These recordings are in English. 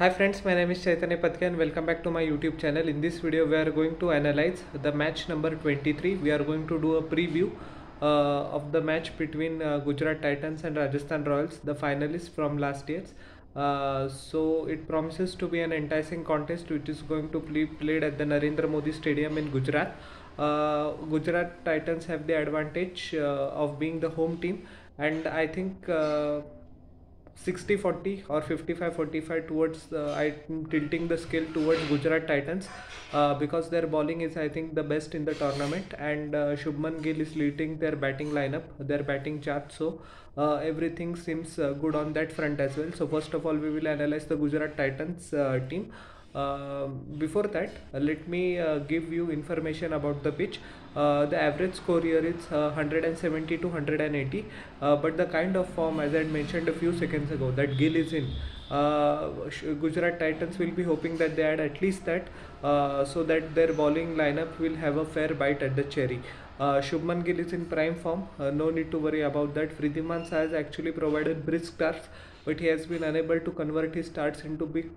Hi friends, my name is Chaitanya Patke and welcome back to my YouTube channel. In this video we are going to analyze the match number 23. We are going to do a preview of the match between Gujarat Titans and Rajasthan Royals, the finalists from last year's. So it promises to be an enticing contest which is going to be played at the Narendra Modi Stadium in Gujarat. Gujarat Titans have the advantage of being the home team, and I think 60-40 or 55-45 towards I'm tilting the scale towards Gujarat Titans because their bowling is, I think, the best in the tournament, and Shubman Gill is leading their batting lineup, their batting chart. So everything seems good on that front as well. So first of all, we will analyze the Gujarat Titans team. Before that, let me give you information about the pitch. The average score here is 170 to 180, but the kind of form, as I had mentioned a few seconds ago, that Gill is in, Gujarat Titans will be hoping that they add at least that, so that their bowling lineup will have a fair bite at the cherry. Shubman Gill is in prime form, no need to worry about that. Wriddhiman Shah has actually provided brisk starts, but he has been unable to convert his starts into big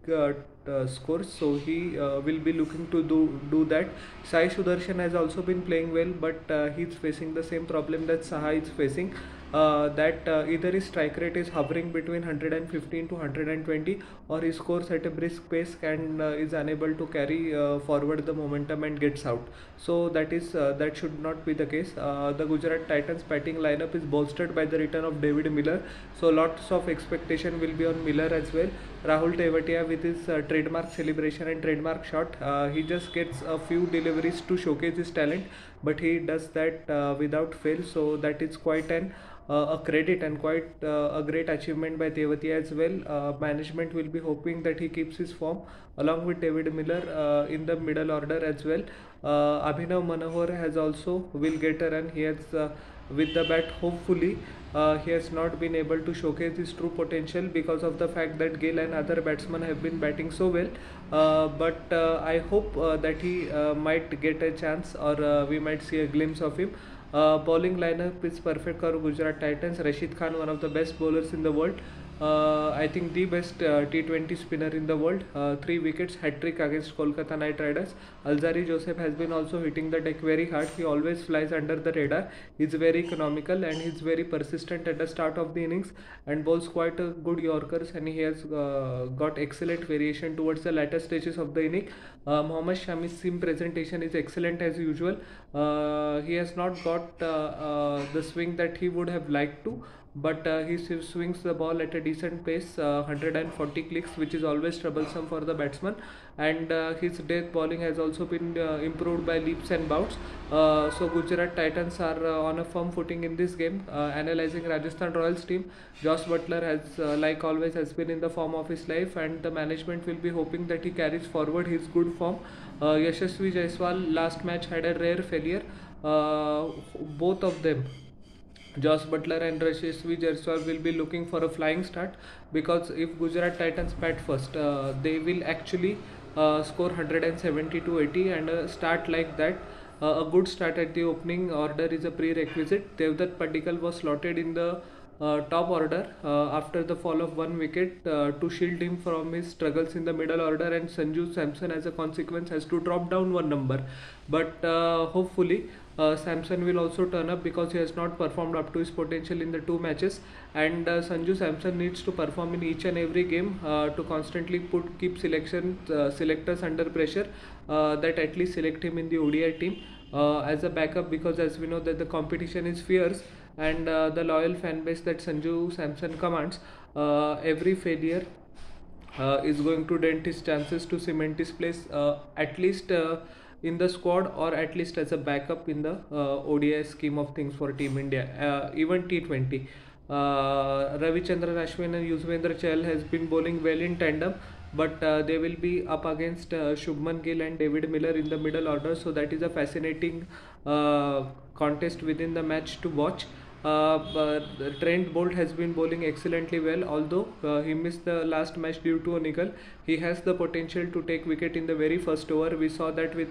scores, so he will be looking to do that. Sai Sudarshan has also been playing well, but he's facing the same problem that Saha is facing, that either his strike rate is hovering between 115 to 120, or he scores at a brisk pace and is unable to carry forward the momentum and gets out. So that should not be the case. The Gujarat Titans batting lineup is bolstered by the return of David Miller, so lots of expectation will be on Miller as well. Rahul Tewatia with his trademark celebration and trademark shot, he just gets a few deliveries to showcase his talent, but he does that without fail, so that is quite a credit and quite a great achievement by Tewatia as well. Management will be hoping that he keeps his form along with David Miller in the middle order as well. Abhinav Manohar has also will get a run. He has with the bat, hopefully he has not been able to showcase his true potential because of the fact that Gill and other batsmen have been batting so well, but I hope that he might get a chance, or we might see a glimpse of him. Bowling lineup is perfect for Gujarat Titans. Rashid Khan, one of the best bowlers in the world. I think the best T20 spinner in the world. 3 wickets, hat-trick against Kolkata Knight Riders. Alzari Joseph has been also hitting the deck very hard. He always flies under the radar. He's very economical and he's very persistent at the start of the innings and bowls quite a good Yorkers, and he has got excellent variation towards the latter stages of the inning. Mohammad Shami's seam presentation is excellent as usual. He has not got the swing that he would have liked to, but he swings the ball at a decent pace, 140 clicks, which is always troublesome for the batsman, and his death bowling has also been improved by leaps and bounds. So Gujarat Titans are on a firm footing in this game. Analyzing Rajasthan Royals team, Josh Butler has like always has been in the form of his life, and the management will be hoping that he carries forward his good form. Yashasvi Jaiswal last match had a rare failure. Both of them, Josh Butler and Yashasvi Jaiswal, will be looking for a flying start, because if Gujarat Titans bat first, they will actually score 170 to 80, and a start like that, a good start at the opening order is a prerequisite. Devdutt Padikkal was slotted in the top order after the fall of 1 wicket to shield him from his struggles in the middle order, and Sanju Samson as a consequence has to drop down 1 number. But hopefully Samson will also turn up, because he has not performed up to his potential in the 2 matches, and Sanju Samson needs to perform in each and every game to constantly keep selectors under pressure, that at least select him in the ODI team as a backup, because as we know that the competition is fierce, and the loyal fan base that Sanju Samson commands, every failure is going to dent his chances to cement his place, at least in the squad, or at least as a backup in the ODI scheme of things for Team India, even T20. Ravichandran Ashwin and Yuzvendra Chahal has been bowling well in tandem, but they will be up against Shubman Gill and David Miller in the middle order, so that is a fascinating contest within the match to watch. Trent Bolt has been bowling excellently well, although he missed the last match due to a niggle. He has the potential to take wicket in the very first over. We saw that with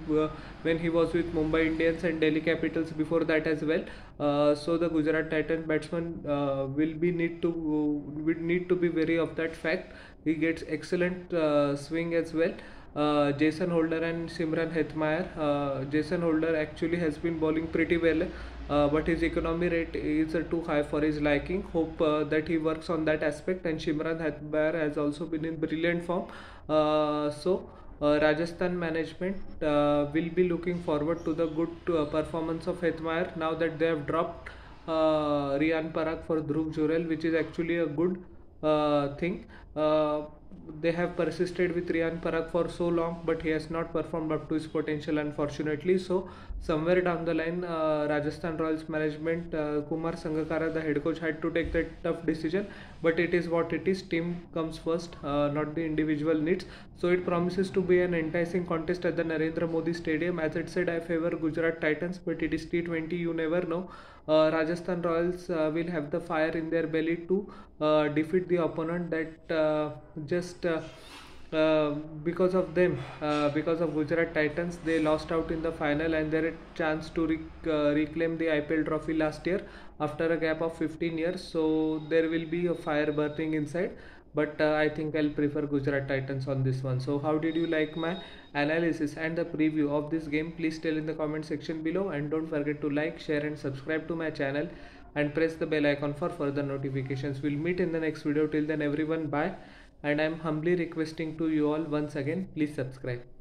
when he was with Mumbai Indians and Delhi Capitals before that as well. So the Gujarat Titans batsman will need to be wary of that fact. He gets excellent swing as well. Jason Holder and Simran Hetmeyer. Jason Holder actually has been bowling pretty well, but his economy rate is too high for his liking. Hope that he works on that aspect. And Simran Hetmeyer has also been in brilliant form. Rajasthan management will be looking forward to the good performance of Hetmeyer now that they have dropped Riyan Parag for Dhruv Jurel, which is actually a good thing. They have persisted with Riyan Parag for so long, but he has not performed up to his potential, unfortunately. So, somewhere down the line, Rajasthan Royals management, Kumar Sangakkara, the head coach, had to take that tough decision. But it is what it is. Team comes first, not the individual needs. So, it promises to be an enticing contest at the Narendra Modi Stadium. As I said, I favor Gujarat Titans, but it is T20. You never know. Rajasthan Royals will have the fire in their belly to defeat the opponent that because of them, because of Gujarat Titans, they lost out in the final and their chance to reclaim the IPL trophy last year after a gap of 15 years. So there will be a fire burning inside. But I think I'll prefer Gujarat Titans on this one. So how did you like my analysis and the preview of this game? Please tell in the comment section below, and don't forget to like, share and subscribe to my channel and press the bell icon for further notifications. We'll meet in the next video. Till then everyone, bye, and I'm humbly requesting to you all once again, please subscribe.